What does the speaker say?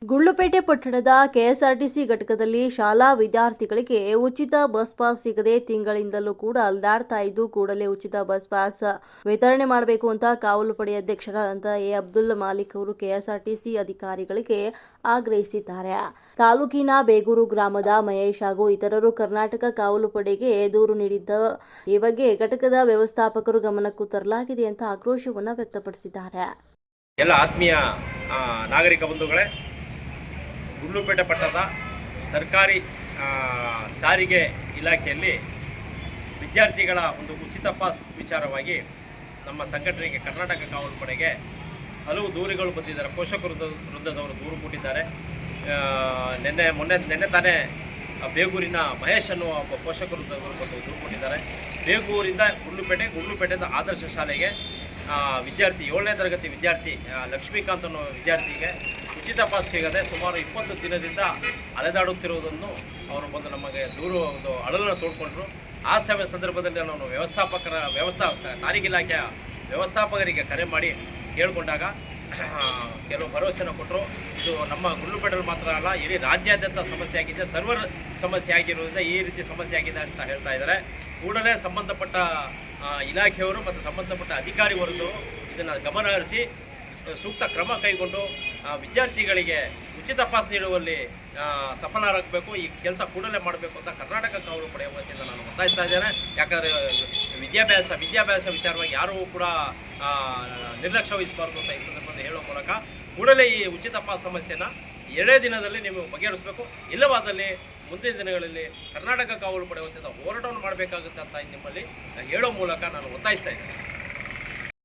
ಗುಂಡ್ಲುಪೇಟೆ ಪಟ್ಟಣದ ಕೆಎಸ್ಆರ್ಟಿಸಿ ಘಟಕದಲ್ಲಿ ಶಾಲಾ ವಿದ್ಯಾರ್ಥಿಗಳಿಗೆ ಉಚಿತ ಬಸ್ ಪಾಸ್ ಸಿಗದೆ ತಿಂಗಳಿಂದಲೂ ಕೂಡ ಅಲ್ದಾಡ್ತಾ ಇದ್ದು ಕೂಡಲೇ ಉಚಿತ ಬಸ್ ಪಾಸ್ ವಿತರಣೆ ಮಾಡಬೇಕು ಅಂತ ಕಾವಲು ಪಡೆ ಅಧ್ಯಕ್ಷರಾದಂತಹ ಅಬ್ದುಲ್ ಮಾಲಿಕ್ ಅವರು ಕೆಎಸ್ಆರ್ಟಿಸಿ ಅಧಿಕಾರಿಗಳಿಗೆ ಆಗ್ರಹಿಸಿದ್ದಾರೆ. ತಾಲೂಕಿನ ಬೇಗೂರು ಗ್ರಾಮದ ಮಹೇಶ್ ಹಾಗೂ ಇತರರು ಕರ್ನಾಟಕ ಕಾವಲು ಪಡೆಗೆ ದೂರು ನೀಡಿದ್ದ ಈ ಬಗ್ಗೆ ಘಟಕದ ವ್ಯವಸ್ಥಾಪಕರು ಗಮನಕ್ಕೂ ತರಲಾಗಿದೆ ಅಂತ ಆಕ್ರೋಶವನ್ನು ವ್ಯಕ್ತಪಡಿಸಿದ್ದಾರೆ. ಎಲ್ಲ ಆತ್ಮೀಯ ನಾಗರಿಕ ಬಂಧುಗಳೇ, ಗುಂಡ್ಲುಪೇಟೆ ಪಟ್ಟಣದ ಸರ್ಕಾರಿ ಸಾರಿಗೆ ಇಲಾಖೆಯಲ್ಲಿ ವಿದ್ಯಾರ್ಥಿಗಳ ಒಂದು ಉಚಿತ ಪಾಸ್ ವಿಚಾರವಾಗಿ ನಮ್ಮ ಸಂಘಟನೆಗೆ ಕರ್ನಾಟಕ ಕಾವಲು ಪಡೆಗೆ ಹಲವು ದೂರುಗಳು ಬಂದಿದ್ದಾರೆ. ಪೋಷಕರು ವೃಂದದವರು ದೂರು ಕೊಟ್ಟಿದ್ದಾರೆ. ನಿನ್ನೆ ತಾನೇ ಬೇಗೂರಿನ ಮಹೇಶ್ ಅನ್ನುವ ಒಬ್ಬ ಪೋಷಕರು ಬಂದು ದೂರು ಕೊಟ್ಟಿದ್ದಾರೆ. ಬೇಗೂರಿಂದ ಗುಂಡ್ಲುಪೇಟೆಯಿಂದ ಆದರ್ಶ ಶಾಲೆಗೆ ವಿದ್ಯಾರ್ಥಿ 7ನೇ ತರಗತಿ ವಿದ್ಯಾರ್ಥಿ ಲಕ್ಷ್ಮೀಕಾಂತ್ ಅನ್ನೋ ವಿದ್ಯಾರ್ಥಿಗೆ ಉಚಿತ ಪಾಸ್ ಸಿಗದೆ ಸುಮಾರು 20 ದಿನದಿಂದ ಅಲೆದಾಡುತ್ತಿರುವುದನ್ನು ಅವರು ಬಂದು ನಮಗೆ ಒಂದು ಅಳಲನ್ನು ತೋಡ್ಕೊಂಡ್ರು. ಆ ಸಂದರ್ಭದಲ್ಲಿ ನಾನು ಸಾರಿಗೆ ಇಲಾಖೆಯ ವ್ಯವಸ್ಥಾಪಕರಿಗೆ ಕರೆ ಮಾಡಿ ಕೇಳಿಕೊಂಡಾಗ ಕೆಲವು ಭರವಸೆಯನ್ನು ಕೊಟ್ಟರು. ಇದು ನಮ್ಮ ಗುಂಡ್ಲುಪೇಟೆಯಲ್ಲಿ ಮಾತ್ರ ಅಲ್ಲ, ಇಡೀ ರಾಜ್ಯಾದ್ಯಂತ ಸಮಸ್ಯೆ ಆಗಿದೆ, ಸರ್ವರ್ ಸಮಸ್ಯೆ ಆಗಿರುವುದರಿಂದ ಈ ರೀತಿ ಸಮಸ್ಯೆ ಆಗಿದೆ ಅಂತ ಹೇಳ್ತಾ ಇದ್ದಾರೆ. ಕೂಡಲೇ ಸಂಬಂಧಪಟ್ಟ ಇಲಾಖೆಯವರು ಮತ್ತು ಸಂಬಂಧಪಟ್ಟ ಅಧಿಕಾರಿ ವರ್ಗದವರು ಇದನ್ನು ಗಮನ ಹರಿಸಿ ಸೂಕ್ತ ಕ್ರಮ ಕೈಗೊಂಡು ವಿದ್ಯಾರ್ಥಿಗಳಿಗೆ ಉಚಿತ ಪಾಸ್ ನೀಡುವಲ್ಲಿ ಸಫಲರಾಗಬೇಕು. ಈ ಕೆಲಸ ಕೂಡಲೇ ಮಾಡಬೇಕು ಅಂತ ಕರ್ನಾಟಕ ಕಾವಲು ಪಡೆಯ ವತಿಯಿಂದ ನಾನು ಒತ್ತಾಯಿಸ್ತಾ ಇದ್ದೇನೆ. ಯಾಕಂದರೆ ವಿದ್ಯಾಭ್ಯಾಸ ವಿಚಾರವಾಗಿ ಯಾರೂ ಕೂಡ ನಿರ್ಲಕ್ಷ್ಯ ವಹಿಸಬಾರ್ದು ಅಂತ ಈ ಸಂದರ್ಭದಲ್ಲಿ ಹೇಳೋ ಮೂಲಕ ಕೂಡಲೇ ಈ ಉಚಿತ ಪಾಸ್ ಸಮಸ್ಯೆನ 2 ದಿನದಲ್ಲಿ ನೀವು ಬಗೆಹರಿಸಬೇಕು. ಇಲ್ಲವಾದಲ್ಲಿ ಮುಂದಿನ ದಿನಗಳಲ್ಲಿ ಕರ್ನಾಟಕ ಕಾವಲು ಪಡೆಯ ವತಿಯಿಂದ ಹೋರಾಟವನ್ನು ಮಾಡಬೇಕಾಗುತ್ತೆ ಅಂತ ನಿಮ್ಮಲ್ಲಿ ಹೇಳೋ ಮೂಲಕ ನಾನು ಒತ್ತಾಯಿಸ್ತಾ ಇದ್ದೇನೆ.